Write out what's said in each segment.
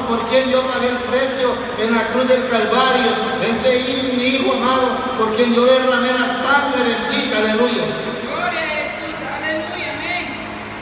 por quien yo pagué el precio en la cruz del Calvario. Mi hijo amado, por quien yo derramé la sangre bendita, aleluya. Gloria a Jesús, aleluya, amén.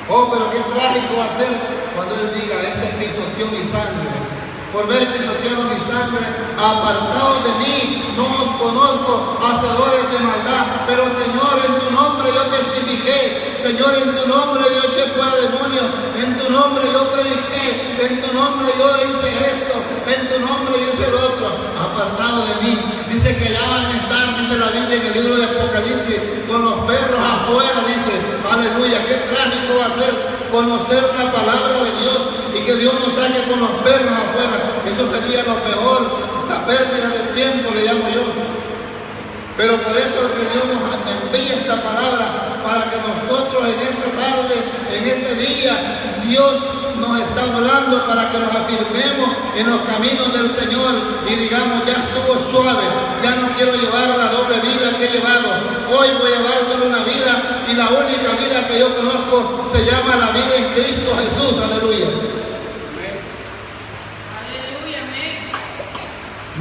Oh, pero qué trágico va a ser cuando Él diga, pisoteó mi sangre. Por ver pisoteado mi sangre, apartados de mí, no os conozco, hacedores de maldad. Pero Señor, en tu nombre yo testifiqué, Señor, en tu nombre yo eché fuera demonios, en tu nombre yo prediqué, en tu nombre yo hice esto, en tu nombre yo hice lo otro. Apartado de mí, dice que ya van a estar, dice la Biblia en el libro de Apocalipsis, con los perros afuera, dice, aleluya. Qué trágico va a ser conocer la palabra de Dios y que Dios nos saque con los perros afuera. Eso sería lo peor, la pérdida de tiempo, le llamo yo. Pero por eso es que Dios nos envía esta palabra, para que nosotros en esta tarde, en este día, Dios nos está hablando para que nos afirmemos en los caminos del Señor y digamos, ya estuvo suave, ya no quiero llevar la doble vida que he llevado. Hoy voy a llevar solo una vida, y la única vida que yo conozco se llama la vida en Cristo Jesús, aleluya.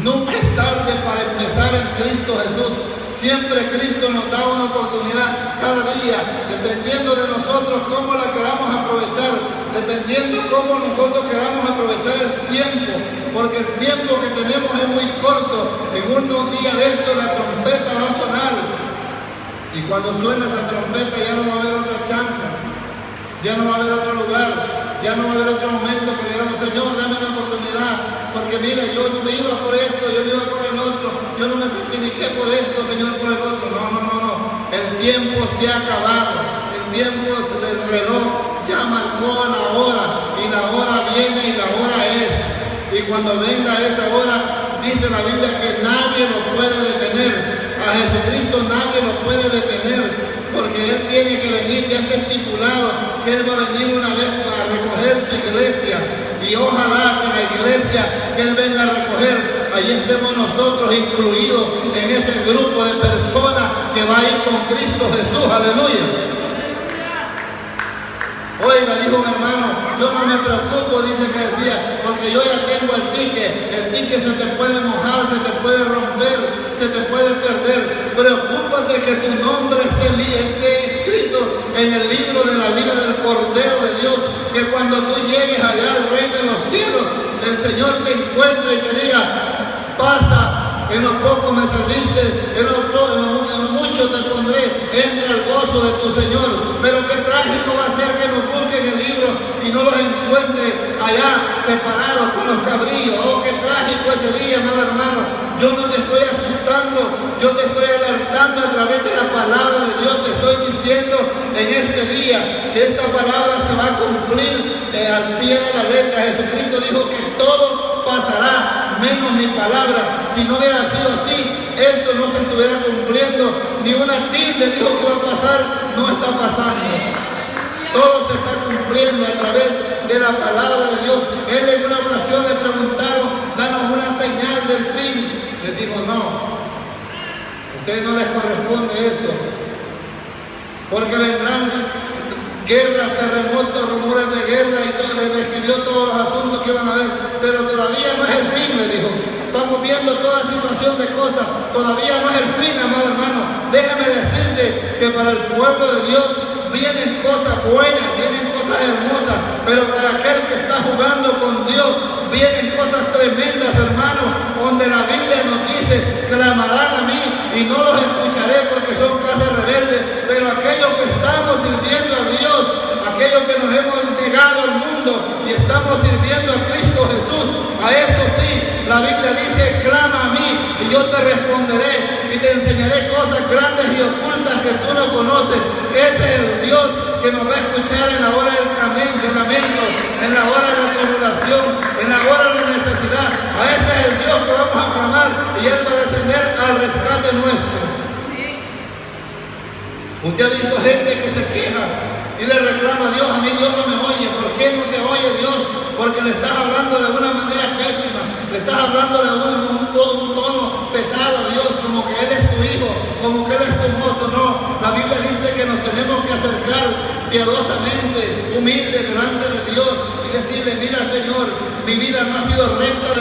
Nunca es tarde para empezar en Cristo Jesús. Siempre Cristo nos da una oportunidad cada día, dependiendo de nosotros cómo la queramos aprovechar, dependiendo cómo nosotros queramos aprovechar el tiempo, porque el tiempo que tenemos es muy corto. En unos días de esto la trompeta va a sonar, y cuando suene esa trompeta ya no va a haber otra chance, ya no va a haber otro lugar, ya no va a haber otro momento que le digamos, Señor, dame una oportunidad, porque mira, yo no me iba por esto, yo me iba por el otro, yo no me certifiqué por esto, Señor, por el otro. No. El tiempo se ha acabado, el tiempo del reloj ya marcó la hora, y la hora viene y la hora es. Y cuando venga esa hora, dice la Biblia que nadie lo puede detener. A Jesucristo nadie lo puede detener, porque Él tiene que venir, ya está estipulado que Él va a venir una vez para recoger su iglesia, y ojalá que la iglesia que Él venga a recoger, ahí estemos nosotros incluidos en ese grupo de personas que va a ir con Cristo Jesús, aleluya. Oiga, dijo un hermano, yo no me preocupo, dice que decía, porque yo ya tengo el pique se te puede mojar, se te puede romper, se te puede perder. Preocúpate que tu nombre esté escrito en el libro de la vida del Cordero de Dios, que cuando tú llegues allá al reino de los cielos, el Señor te encuentre y te diga, pasa, en lo poco me serviste, en lo mucho te pondré, entra al gozo de tu Señor. Pero qué trágico va a ser que nos busquen el libro y no los encuentre allá separados con los cabrillos. Oh, qué trágico ese día, amado hermano. Yo no te estoy asustando, yo te estoy alertando a través de la palabra de Dios. Te estoy diciendo en este día que esta palabra se va a cumplir al pie de la letra. Jesucristo dijo que todo pasará, menos mi palabra. Si no hubiera sido así, esto no se estuviera cumpliendo. Ni una tilde dijo que va a pasar, no está pasando. Todo se está cumpliendo a través de la palabra de Dios. Él en una ocasión le preguntaron, danos una señal del fin. Les dijo, no, a ustedes no les corresponde eso, porque vendrán guerras, terremotos, rumores de guerra, y todo, les describió todos los asuntos que iban a haber, pero todavía no es el fin, le dijo. Estamos viendo toda situación de cosas, todavía no es el fin, amado hermano. Déjame decirte que para el pueblo de Dios vienen cosas buenas, vienen cosas hermosas, pero para aquel que está jugando con Dios, vienen cosas tremendas, hermano, donde la Biblia nos dice, clamarán a mí y no los escucharé porque son casas rebeldes. Pero aquellos que estamos sirviendo a Dios, aquellos que nos hemos entregado al mundo y estamos sirviendo a Cristo Jesús, a eso sí, la Biblia dice, clama a mí y yo te responderé y te enseñaré cosas grandes y ocultas que tú no conoces. Ese es el Dios que nos va a escuchar en la hora del lamento, en la hora de la tribulación, en la hora de la necesidad. A ese es el Dios que vamos a clamar, y Él va a descender al rescate nuestro. Usted ha visto gente que se queja y le reclama a Dios, a mí Dios no me oye. ¿Por qué no te oye Dios? Porque le estás hablando de una manera pésima, le estás hablando de un tono pesado a Dios, como que Él es tu hijo, como que Él es tu mozo. No, la Biblia dice que nos tenemos que acercar piadosamente, humilde delante de Dios y decirle, mira Señor, mi vida no ha sido recta